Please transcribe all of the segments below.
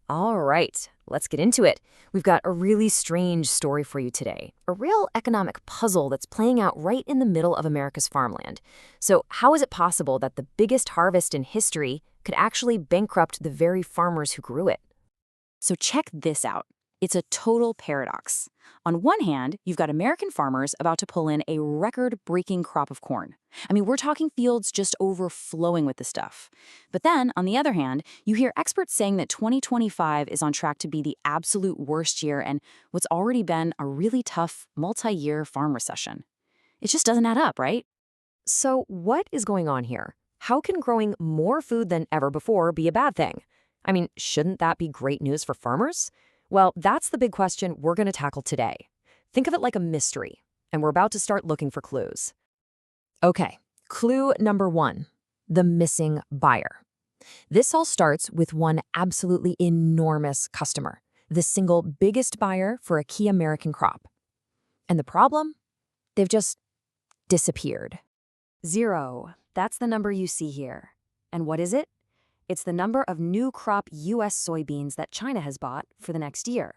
All right, let's get into it. We've got a really strange story for you today. A real economic puzzle that's playing out right in the middle of America's farmland. So, how is it possible that the biggest harvest in history could actually bankrupt the very farmers who grew it? So check this out. It's a total paradox. On one hand, you've got American farmers about to pull in a record-breaking crop of corn. I mean, we're talking fields just overflowing with the stuff. But then, on the other hand, you hear experts saying that 2025 is on track to be the absolute worst year and what's already been a really tough multi-year farm recession. It just doesn't add up, right? So, what is going on here? How can growing more food than ever before be a bad thing? I mean, shouldn't that be great news for farmers? Well, that's the big question we're going to tackle today. Think of it like a mystery, and we're about to start looking for clues. Okay, clue number one, the missing buyer. This all starts with one absolutely enormous customer, the single biggest buyer for a key American crop. And the problem? They've just disappeared. 0. That's the number you see here. And what is it? It's the number of new crop U.S. soybeans that China has bought for the next year.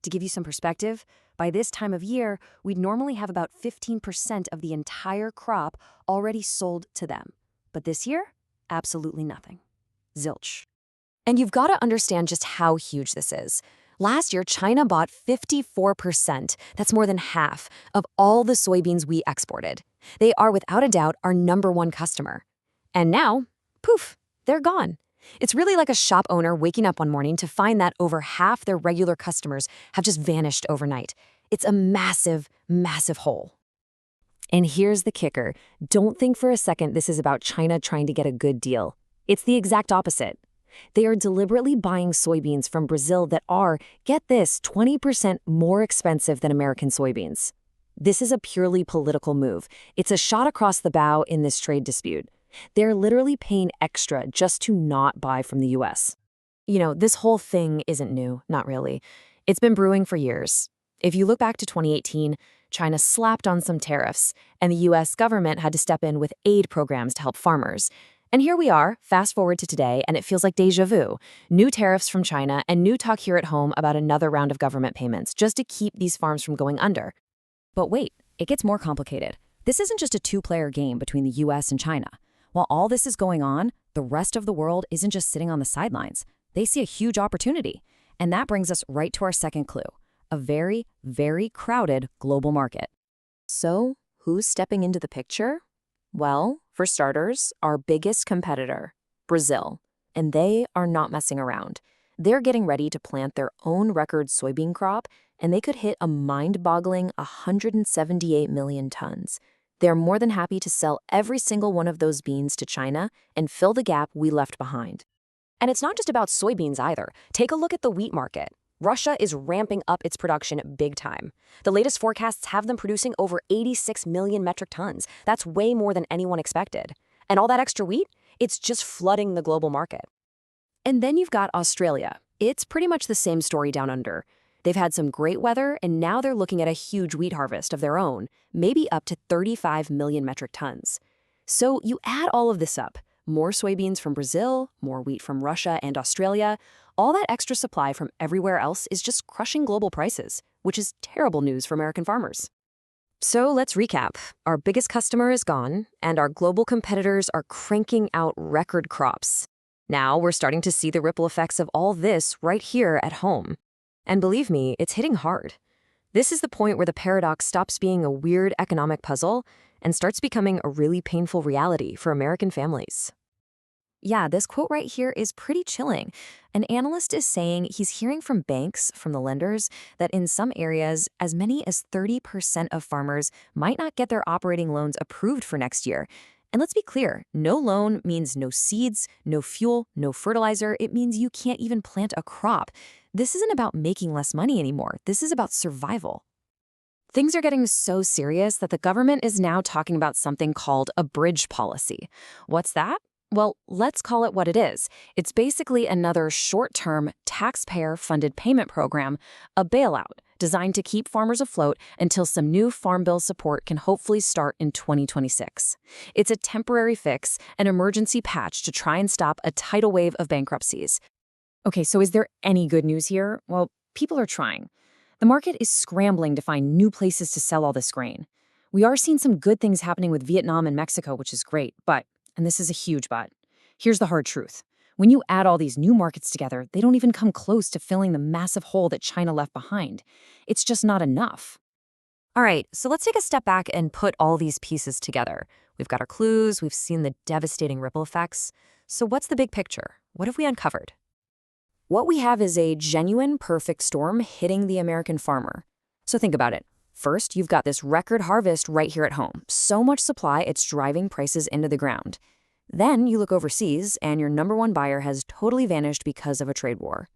To give you some perspective, by this time of year, we'd normally have about 15% of the entire crop already sold to them. But this year, absolutely nothing. Zilch. And you've got to understand just how huge this is. Last year, China bought 54%, that's more than half, of all the soybeans we exported. They are without a doubt our number one customer. And now, poof, they're gone. It's really like a shop owner waking up one morning to find that over half their regular customers have just vanished overnight. It's a massive, massive hole. And here's the kicker. Don't think for a second this is about China trying to get a good deal. It's the exact opposite. They are deliberately buying soybeans from Brazil that are, get this, 20% more expensive than American soybeans. This is a purely political move. It's a shot across the bow in this trade dispute. They're literally paying extra just to not buy from the US. This whole thing isn't new, not really. It's been brewing for years. If you look back to 2018, China slapped on some tariffs, and the US government had to step in with aid programs to help farmers. And here we are, fast forward to today, and it feels like déjà vu. New tariffs from China and new talk here at home about another round of government payments just to keep these farms from going under. But wait, it gets more complicated. This isn't just a two-player game between the US and China. While all this is going on, the rest of the world isn't just sitting on the sidelines. They see a huge opportunity. And that brings us right to our second clue, a very, very crowded global market. So, who's stepping into the picture? Well, for starters, our biggest competitor, Brazil. And they are not messing around. They're getting ready to plant their own record soybean crop, and they could hit a mind-boggling 178 million tons. They're more than happy to sell every single one of those beans to China and fill the gap we left behind. And it's not just about soybeans either. Take a look at the wheat market. Russia is ramping up its production big time. The latest forecasts have them producing over 86 million metric tons. That's way more than anyone expected. And all that extra wheat? It's just flooding the global market. And then you've got Australia. It's pretty much the same story down under. They've had some great weather, and now they're looking at a huge wheat harvest of their own, maybe up to 35 million metric tons. So you add all of this up, more soybeans from Brazil, more wheat from Russia and Australia, all that extra supply from everywhere else is just crushing global prices, which is terrible news for American farmers. So let's recap. Our biggest customer is gone, and our global competitors are cranking out record crops. Now we're starting to see the ripple effects of all this right here at home. And believe me, it's hitting hard. This is the point where the paradox stops being a weird economic puzzle and starts becoming a really painful reality for American families. Yeah, this quote right here is pretty chilling. An analyst is saying he's hearing from banks, from the lenders, that in some areas, as many as 30% of farmers might not get their operating loans approved for next year. And let's be clear, no loan means no seeds, no fuel, no fertilizer. It means you can't even plant a crop. This isn't about making less money anymore. This is about survival. Things are getting so serious that the government is now talking about something called a bridge policy. What's that? Well, let's call it what it is. It's basically another short-term, taxpayer-funded payment program, a bailout, designed to keep farmers afloat until some new Farm Bill support can hopefully start in 2026. It's a temporary fix, an emergency patch to try and stop a tidal wave of bankruptcies. Okay, so is there any good news here? Well, people are trying. The market is scrambling to find new places to sell all this grain. We are seeing some good things happening with Vietnam and Mexico, which is great, but, and this is a huge but, here's the hard truth. When you add all these new markets together, they don't even come close to filling the massive hole that China left behind. It's just not enough. All right, so let's take a step back and put all these pieces together. We've got our clues, we've seen the devastating ripple effects. So what's the big picture? What have we uncovered? What we have is a genuine perfect storm hitting the American farmer. So think about it. First, you've got this record harvest right here at home. So much supply, it's driving prices into the ground. Then you look overseas, and your number one buyer has totally vanished because of a trade war.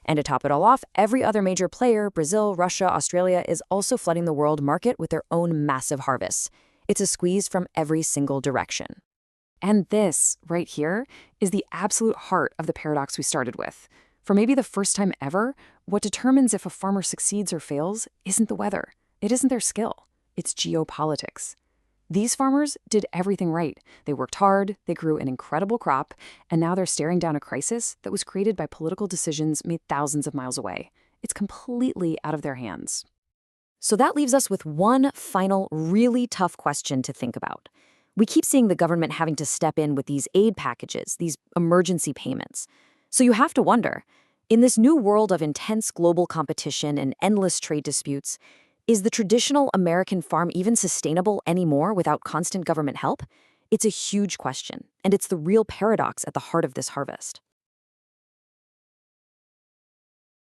And to top it all off, every other major player, Brazil, Russia, Australia, is also flooding the world market with their own massive harvests. It's a squeeze from every single direction. And this, right here, is the absolute heart of the paradox we started with. For maybe the first time ever, what determines if a farmer succeeds or fails isn't the weather. It isn't their skill. It's geopolitics. These farmers did everything right. They worked hard, they grew an incredible crop, and now they're staring down a crisis that was created by political decisions made thousands of miles away. It's completely out of their hands. So that leaves us with one final, really tough question to think about. We keep seeing the government having to step in with these aid packages, these emergency payments. So you have to wonder, in this new world of intense global competition and endless trade disputes, is the traditional American farm even sustainable anymore without constant government help? It's a huge question, and it's the real paradox at the heart of this harvest.